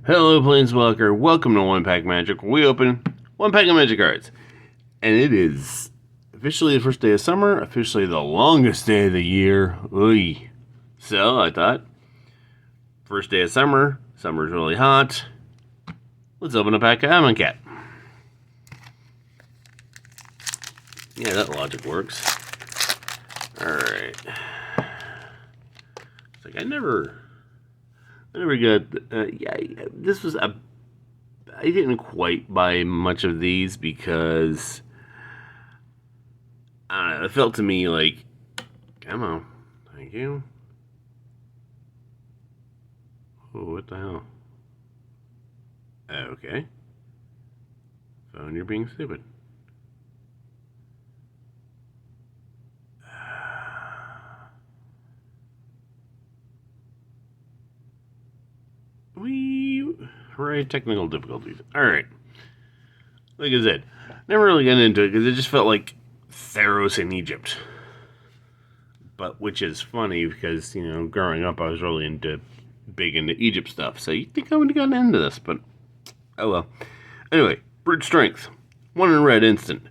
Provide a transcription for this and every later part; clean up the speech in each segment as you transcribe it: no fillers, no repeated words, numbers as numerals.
Hello, Planeswalker. Welcome to One Pack Magic. We open one pack of Magic cards. And it is officially the first day of summer, officially the longest day of the year. Oy. So, I thought, first day of summer, summer's really hot. Let's open a pack of Amonkhet. Yeah, that logic works. Alright. It's like I never got. This was a. I didn't quite buy much of these because I don't know. It felt to me like, come on, thank you. Oh, what the hell? Okay. Phone, you're being stupid. Right, technical difficulties. Alright. Like I said, never really got into it because it just felt like Theros in Egypt. But which is funny because, growing up I was really big into Egypt stuff. So you'd think I would have gotten into this, but oh well. Anyway, brute strength. 1 in red instant.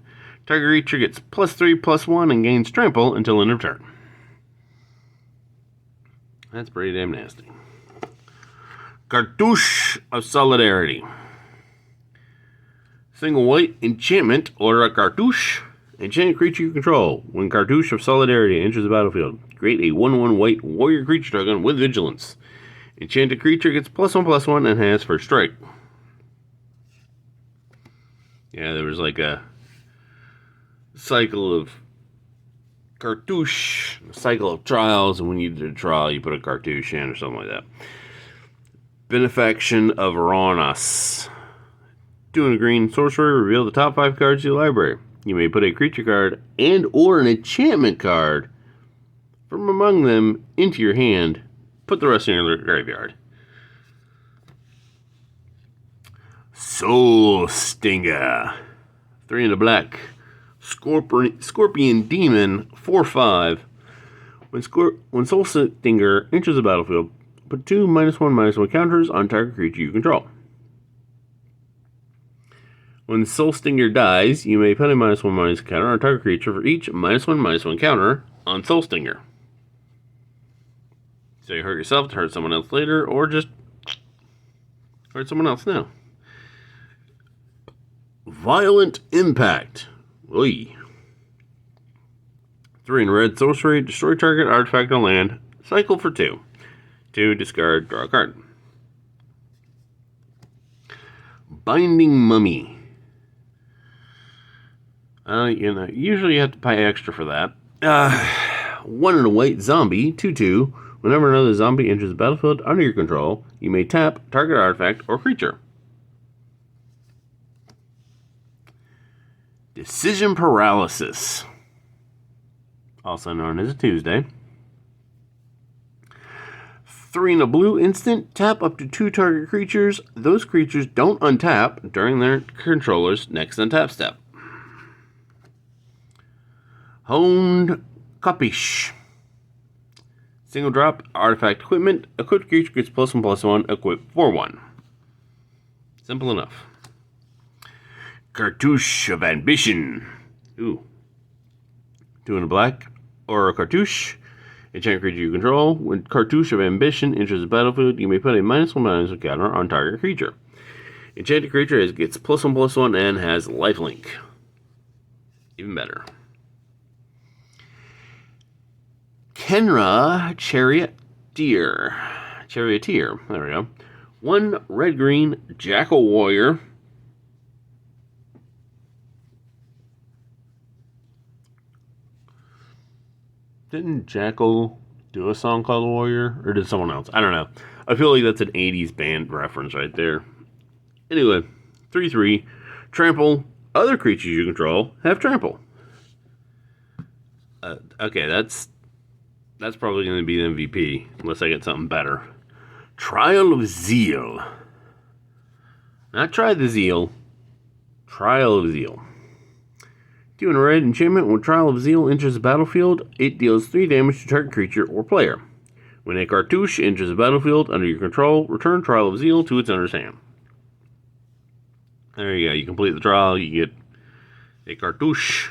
Target creature gets +3/+1 and gains trample until end of turn. That's pretty damn nasty. Cartouche of Solidarity. Single white enchantment, order a cartouche. Enchant creature you control. When Cartouche of Solidarity enters the battlefield, create a 1/1 white warrior creature token with vigilance. Enchanted creature gets +1/+1 and has first strike. Yeah, there was like a cycle of cartouche, a cycle of trials, and when you did a trial, you put a cartouche in or something like that. Benefaction of Ranas. 2 and a green sorcerer, reveal the top 5 cards of your library. You may put a creature card and or an enchantment card from among them into your hand. Put the rest in your graveyard. Soul Stinger. 3 in the black. Scorpion Demon, 4/5. When Soul Stinger enters the battlefield, put 2 -1/-1 counters on target creature you control. When Soul Stinger dies, you may put a -1/- counter on target creature for each -1/-1 counter on Soul Stinger. So you hurt yourself to hurt someone else later, or just hurt someone else now. Violent Impact. Oy. 3 in red sorcery, destroy target artifact on land, cycle for 2. 2, discard, draw a card. Binding Mummy. Usually you have to pay extra for that. 1 in a white zombie, 2/2. Whenever another zombie enters the battlefield under your control, you may tap target artifact or creature. Decision Paralysis. Also known as a Tuesday. 3 in a blue instant, tap up to 2 target creatures. Those creatures don't untap during their controller's next untap step. Honed Capiche. Single drop, artifact equipment. Equipped creature gets +1/+1, equipped for 1. Simple enough. Cartouche of Ambition. 2 in a black, or a cartouche. Enchant creature you control. When Cartouche of Ambition enters the battlefield, you may put a -1/-1 counter on target creature. Enchanted creature gets +1/+1 and has lifelink. Even better. Kenra Charioteer. There we go. 1 red-green Jackal Warrior. Didn't Jackal do a song called Warrior? Or did someone else? I don't know. I feel like that's an 80s band reference right there. Anyway, 3/3. Trample. Other creatures you control have trample. Okay, that's probably going to be the MVP. Unless I get something better. Trial of Zeal. Not Try the Zeal. Trial of Zeal. 2 in a red enchantment. When Trial of Zeal enters the battlefield, it deals 3 damage to target creature or player. When a cartouche enters the battlefield under your control, return Trial of Zeal to its owner's hand. There you go. You complete the trial, you get a cartouche.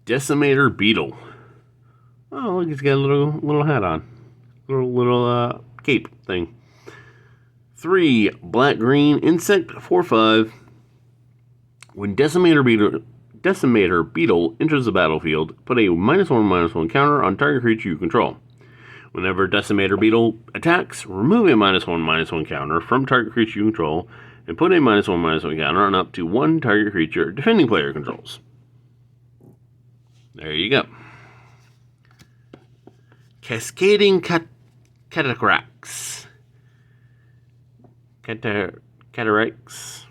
Decimator Beetle. Oh, look, he's got a little hat on. Little cape thing. 3 black-green insect 4/5. When Decimator Beetle enters the battlefield, put a -1/-1 counter on target creature you control. Whenever Decimator Beetle attacks, remove a -1/-1 counter from target creature you control, and put a -1/-1 counter on up to 1 target creature defending player controls. There you go. Cascading Cataracts. Cataracts.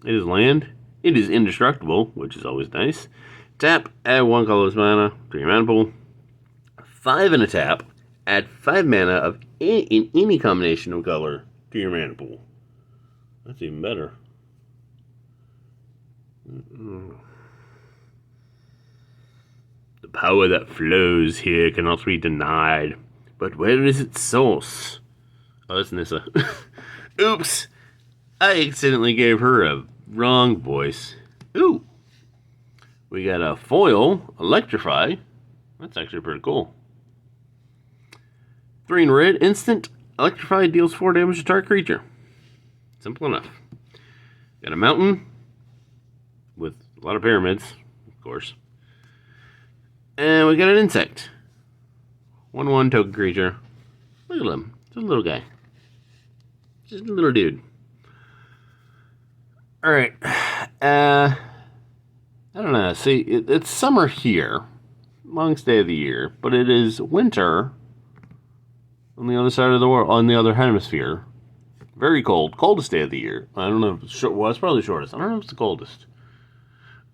It is land. It is indestructible, which is always nice. Tap, add 1 colorless mana to your mana pool. 5 and a tap, add 5 mana in any combination of color to your mana pool. That's even better. The power that flows here cannot be denied. But where is its source? Oh, that's Nissa. Oops! I accidentally gave her a wrong voice. Ooh! We got a foil, Electrify. That's actually pretty cool. 3 in red, instant. Electrify deals 4 damage to target creature. Simple enough. Got a mountain with a lot of pyramids, of course. And we got an insect. 1/1 token creature. Look at him. Just a little guy. Just a little dude. Alright. I don't know. See, it's summer here. Longest day of the year. But it is winter on the other side of the world, on the other hemisphere. Very cold. Coldest day of the year. I don't know if it's short. Well, it's probably the shortest. I don't know if it's the coldest.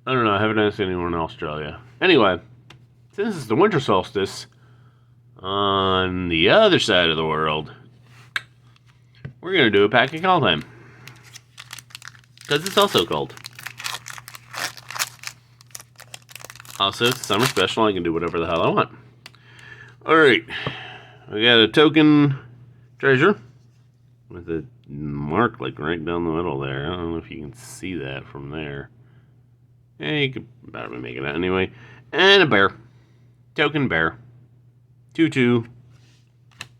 I don't know. I haven't asked anyone in Australia. Anyway, since it's the winter solstice on the other side of the world, we're going to do a pack of call time. Because it's also cold. Also, it's a summer special. I can do whatever the hell I want. Alright. We got a token treasure with a mark like right down the middle there. I don't know if you can see that from there. Yeah, you could probably make it out anyway. And a bear. Token bear. 2/2.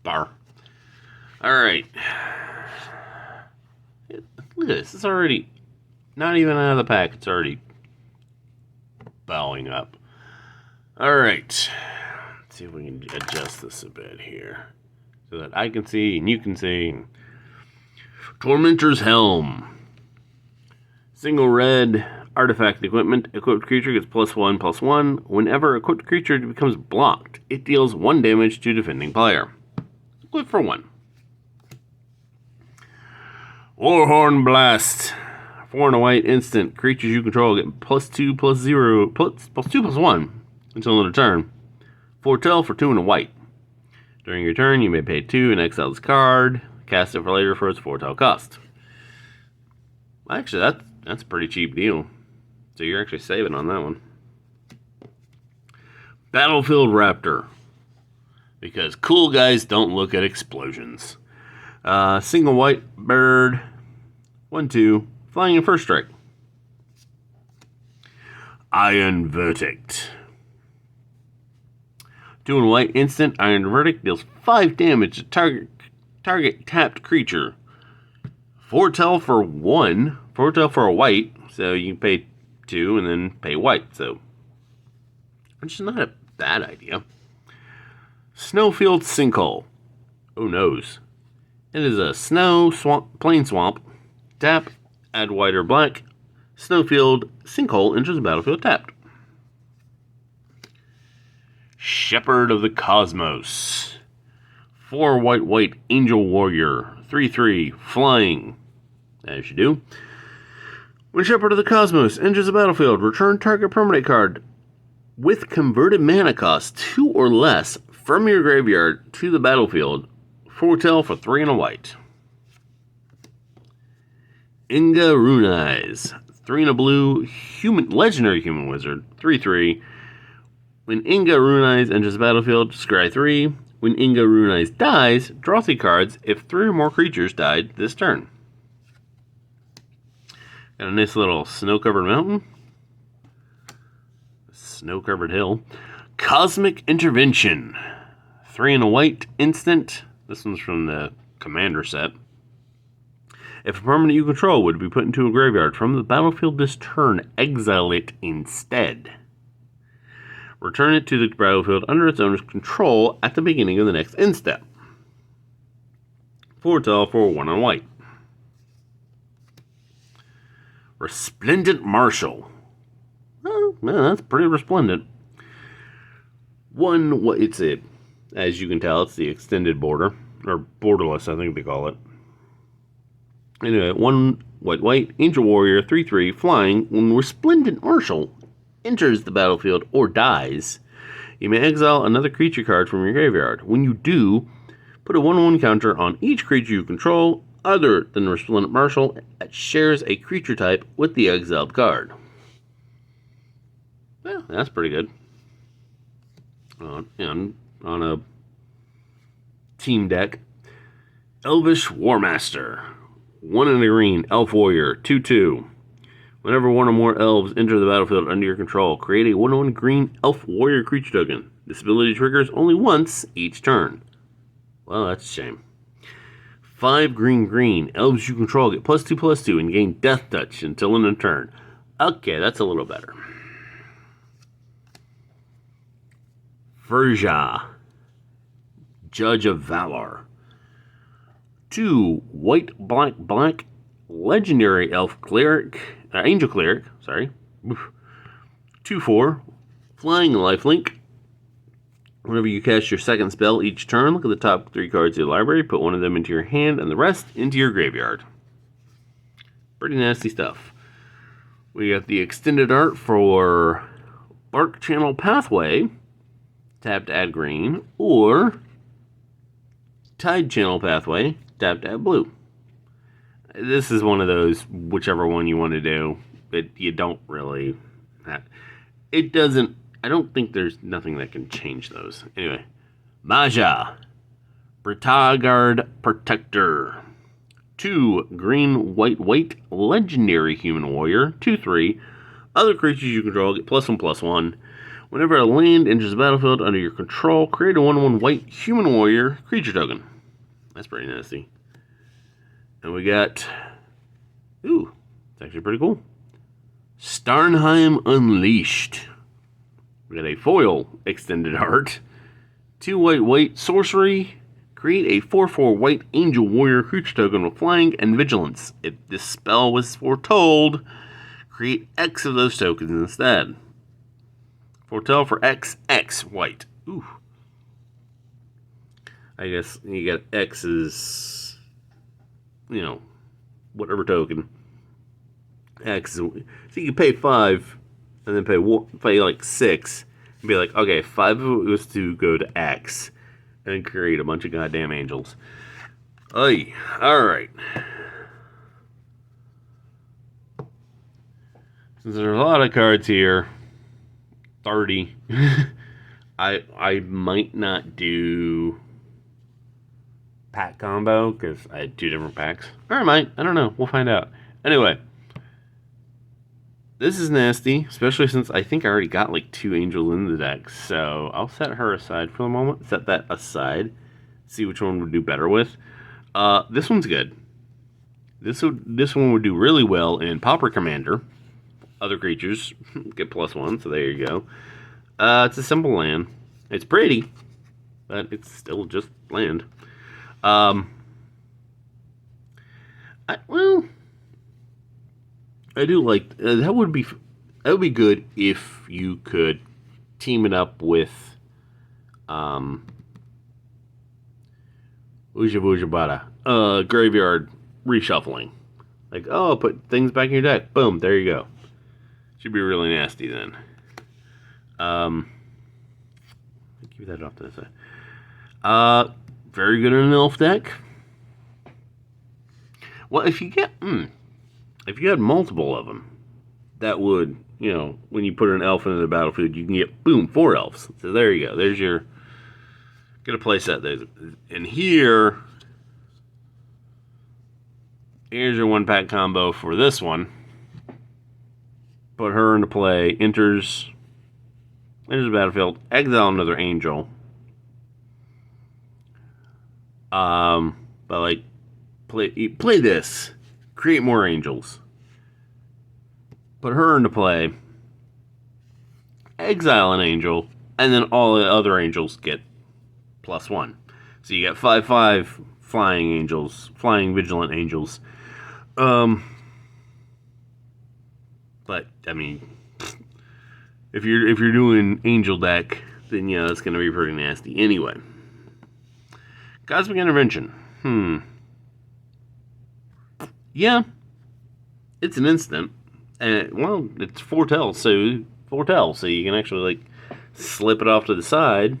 Bar. Alright. Look at this. It's already not even out of the pack. It's already bowing up. Alright. Let's see if we can adjust this a bit here so that I can see and you can see. Tormentor's Helm. Single red artifact equipment. Equipped creature gets +1/+1. Whenever equipped creature becomes blocked, it deals 1 damage to defending player. Equipped for 1. Warhorn Blast. 4 and a white instant. Creatures you control get +2/+1 until end of turn. Foretell for 2 and a white. During your turn, you may pay 2 and exile this card. Cast it for later for its foretell cost. Actually, that's a pretty cheap deal. So you're actually saving on that one. Battlefield Raptor. Because cool guys don't look at explosions. Single white bird. 1/2. Flying in first strike. Iron Verdict. 2 and white instant. Iron Verdict deals 5 damage to target tapped creature. Foretell for 1. Foretell for a white. So you can pay 2 and then pay white. So, which is not a bad idea. Snowfield Sinkhole. Oh noes. It is a snow swamp, plain swamp. Tap, add white or black. Snowfield Sinkhole enters the battlefield tapped. Shepherd of the Cosmos. 4 white Angel Warrior. 3/3 flying. As you do. When Shepherd of the Cosmos enters the battlefield, return target permanent card with converted mana cost 2 or less from your graveyard to the battlefield. Foretell for 3 and a white. Inga Runais. 3 and a blue legendary human wizard. 3/3. When Inga Runais enters the battlefield, scry 3. When Inga Runais dies, draw 3 cards if 3 or more creatures died this turn. Got a nice little snow-covered mountain. Snow-covered hill. Cosmic Intervention. 3 and a white, instant. This one's from the Commander set. If a permanent you control would be put into a graveyard from the battlefield this turn, exile it instead. Return it to the battlefield under its owner's control at the beginning of the next end step. 4 tall for 1 on white. Resplendent Marshal. Oh, man, that's pretty resplendent. As you can tell, it's the extended border, or borderless, I think they call it. Anyway, 1 white, Angel Warrior, 3/3, flying. When Resplendent Marshal enters the battlefield or dies, you may exile another creature card from your graveyard. When you do, put a 1/1 counter on each creature you control other than Resplendent Marshal that shares a creature type with the exiled card. Yeah, that's pretty good. And on a team deck, Elvish Warmaster. 1 in a green, Elf Warrior, 2/2. Whenever 1 or more elves enter the battlefield under your control, create a 1/1 green Elf Warrior creature token. This ability triggers only once each turn. Well, that's a shame. 5 green, elves you control get +2/+2 and gain Death Touch until end of turn. Okay, that's a little better. Verja, Judge of Valor. 2 white, black, legendary elf cleric, angel cleric, 2/4, flying lifelink. Whenever you cast your second spell each turn, look at the top 3 cards of your library, put 1 of them into your hand, and the rest into your graveyard. Pretty nasty stuff. We got the extended art for Bark Channel Pathway. Tap to add green, or Tide Channel Pathway, tap to add blue. This is one of those, whichever one you want to do, you don't really, it doesn't, I don't think there's nothing that can change those. Anyway, Maja, Britagard Protector. 2 green, white, legendary human warrior, 2/3. Other creatures you control get +1/+1. Whenever a land enters the battlefield under your control, create a 1/1 white human warrior creature token. That's pretty nasty. And we got, it's actually pretty cool. Starnheim Unleashed. We got a foil extended art. 2 white, sorcery. Create a 4/4 white angel warrior creature token with flying and vigilance. If this spell was foretold, create X of those tokens instead. Foretell for XX white. Ooh. I guess you got X's, whatever token. X. So you can pay 5 and then pay like 6 and be like, okay, 5 of it was to go to X and then create a bunch of goddamn angels. Oy. Alright. Since there's a lot of cards here, 30. I might not do pack combo because I had 2 different packs. Or I might. I don't know. We'll find out. Anyway, this is nasty, especially since I think I already got like 2 angels in the deck. So I'll set her aside for the moment. Set that aside. See which one would do better with. This one's good. This one would do really well in Pauper Commander. Other creatures get +1, so there you go. It's a simple land. It's pretty, but it's still just land. I do like that. Would be good if you could team it up with graveyard reshuffling. Like, oh, put things back in your deck. Boom, there you go. Should be really nasty then. Keep that off to the side. Very good in an elf deck. Well, if you had multiple of them, that would when you put an elf into the battlefield, you can get, boom, 4 elves. So there you go. There's your, get a playset there. And here's your 1-pack combo for this one. Put her into play, enters the battlefield, exile another angel. But like, play this, create more angels. Put her into play, exile an angel, and then all the other angels get +1. So you get 5/5 flying angels, flying vigilant angels. But I mean, if you're doing angel deck, then yeah, it's gonna be pretty nasty anyway. Cosmic Intervention. Yeah, it's an instant. Well, it's foretell, so you can actually like slip it off to the side.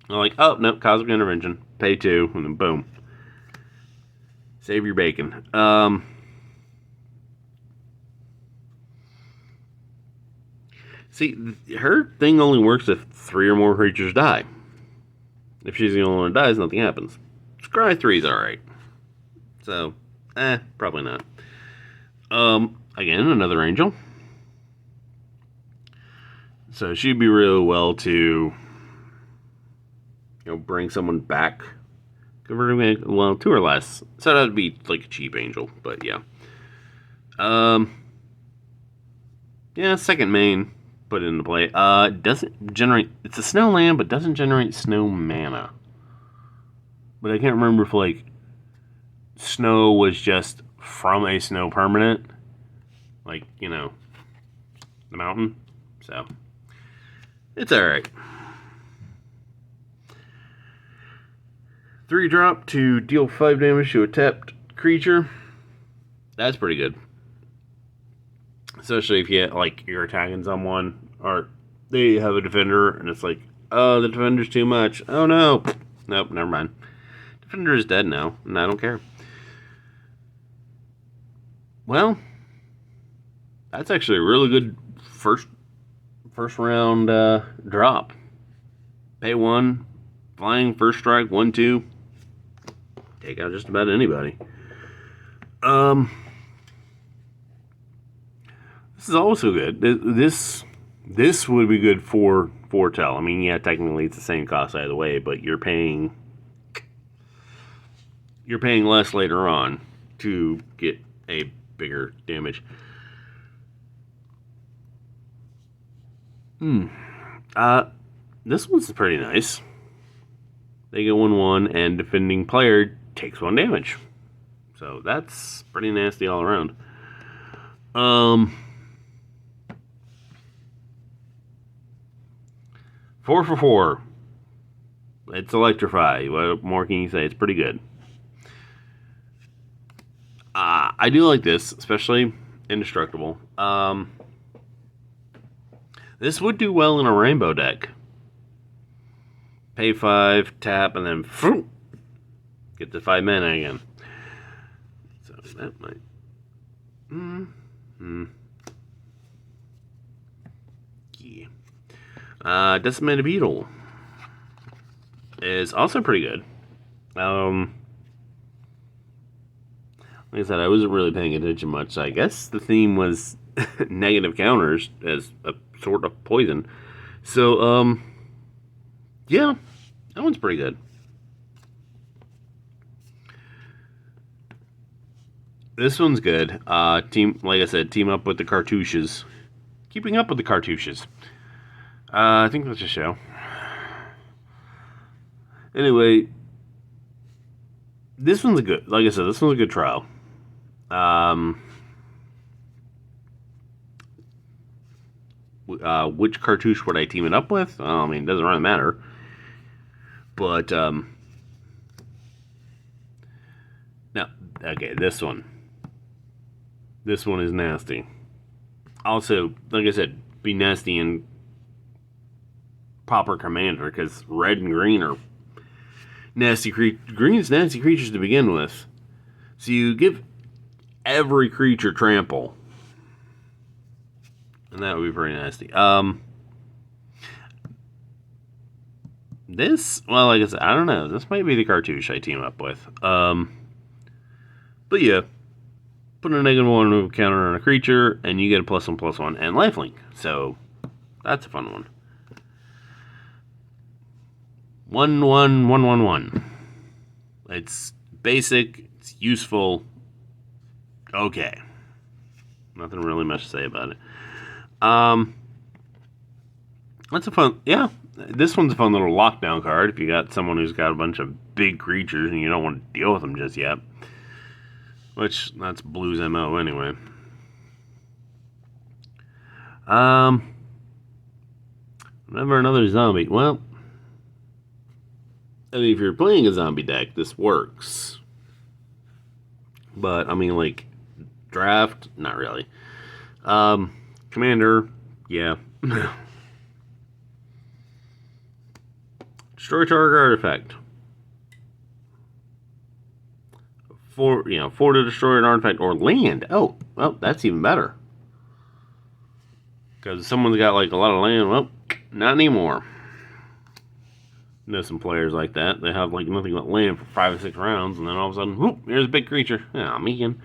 I'm like, oh no, Cosmic Intervention, pay 2, and then boom, save your bacon. See, her thing only works if 3 or more creatures die. If she's the only one who dies, nothing happens. Scry 3's alright. So, probably not. Again, another angel. So she'd be really well to, bring someone back. Converting, well, 2 or less. So that'd be like a cheap angel, but yeah. Yeah, second main. Put it into play. Doesn't generate. It's a snow land, but doesn't generate snow mana. But I can't remember if like snow was just from a snow permanent, like the mountain. So it's all right. 3-drop to deal 5 damage to a tapped creature. That's pretty good. Especially if you're attacking someone, or they have a defender, and it's like, oh, the defender's too much. Oh no. Nope, never mind. Defender is dead now, and I don't care. Well, that's actually a really good first round drop. Pay 1, flying, first strike, 1/2. Take out just about anybody. This is also good. This would be good for foretell. I mean, yeah, technically it's the same cost either way, but you're paying less later on to get a bigger damage. This one's pretty nice. They get 1/1, and defending player takes 1 damage. So that's pretty nasty all around. 4 for 4. It's electrify. What more can you say? It's pretty good. I do like this, especially indestructible. This would do well in a rainbow deck. Pay 5, tap, and then get the 5 mana again. So that might. Yeah. Decimated Beetle is also pretty good. Like I said, I wasn't really paying attention much. So I guess the theme was negative counters as a sort of poison. So, yeah, that one's pretty good. This one's good. Like I said, team up with the cartouches. Keeping up with the cartouches. I think that's a show. Anyway, this one's a good. Like I said, this one's a good trial. Which cartouche would I team it up with? I mean, it doesn't really matter. But now, okay, this one. This one is nasty. Also, like I said, be nasty in Pauper Commander, because red and green are nasty green's nasty creatures to begin with. So you give every creature trample. And that would be pretty nasty. This, well, like I said, I don't know. This might be the cartouche I team up with. But yeah, put a -1 counter on a creature, and you get a +1/+1 and lifelink. So that's a fun one. 1/1/1/1/1. It's basic. It's useful. Okay. Nothing really much to say about it. That's a fun, yeah. This one's a fun little lockdown card if you got someone who's got a bunch of big creatures and you don't want to deal with them just yet. Which, that's Blue's MO anyway. Never another zombie. Well, I mean, if you're playing a zombie deck, this works. But, I mean, like, draft, not really. Commander, yeah. Destroy target artifact. 4 to destroy an artifact or land. Oh, well, that's even better. Because someone's got like a lot of land. Well, not anymore. Know some players like that. They have like nothing but land for 5 or 6 rounds, and then all of a sudden, whoop, here's a big creature. Yeah, I'm eating.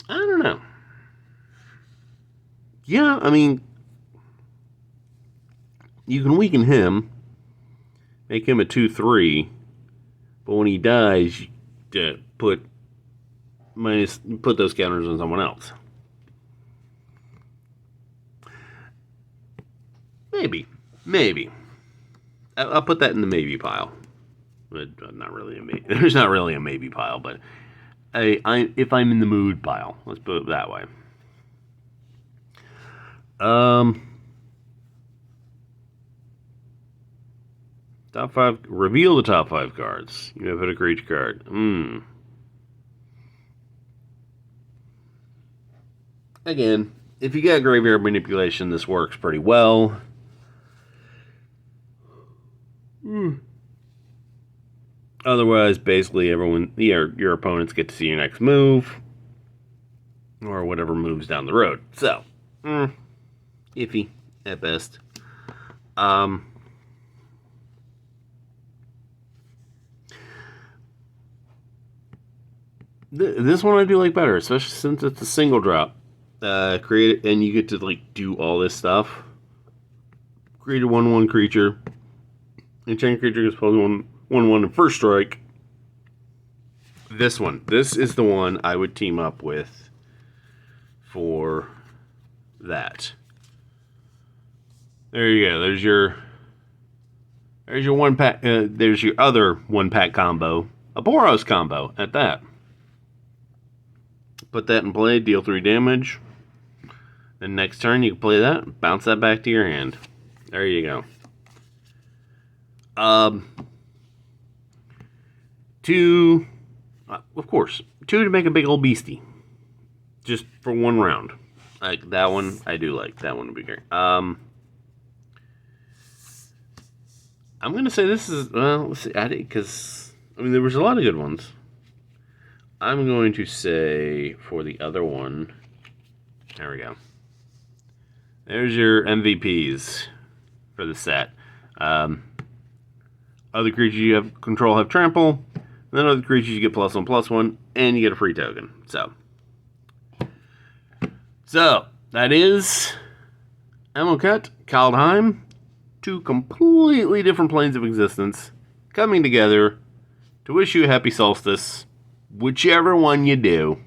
I don't know. Yeah, I mean, you can weaken him, make him a 2/3, but when he dies, you put those counters on someone else. Maybe. I'll put that in the maybe pile. But not really a maybe. There's not really a maybe pile, but if I'm in the mood pile, let's put it that way. Top 5. Reveal the top 5 cards. You have put a creature card. Again, if you got graveyard manipulation, this works pretty well. Otherwise, basically, your opponents get to see your next move, or whatever moves down the road. So, iffy at best. This one I do like better, especially since it's a single drop. Create it, and you get to like do all this stuff. Create a 1/1 creature. Enchant creature is supposed to 1/1 and first strike. This is the one I would team up with for that. There you go. There's your one pack. There's your other 1-pack combo, a Boros combo at that. Put that in play, deal 3 damage. Then next turn you can play that, bounce that back to your hand. There you go. 2, of course, 2 to make a big old beastie. Just for 1 round. Like that one, I do like. That one would be great. I'm going to say this is, well, let's see, because, I mean, there was a lot of good ones. I'm going to say for the other one, there we go. There's your MVPs for the set. Other creatures you have control have trample. Then other creatures you get +1/+1, and you get a free token. So that is Amonkhet, Kaldheim, 2 completely different planes of existence coming together to wish you a happy solstice, whichever one you do.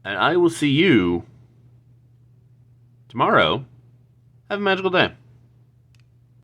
And I will see you tomorrow. Have a magical day.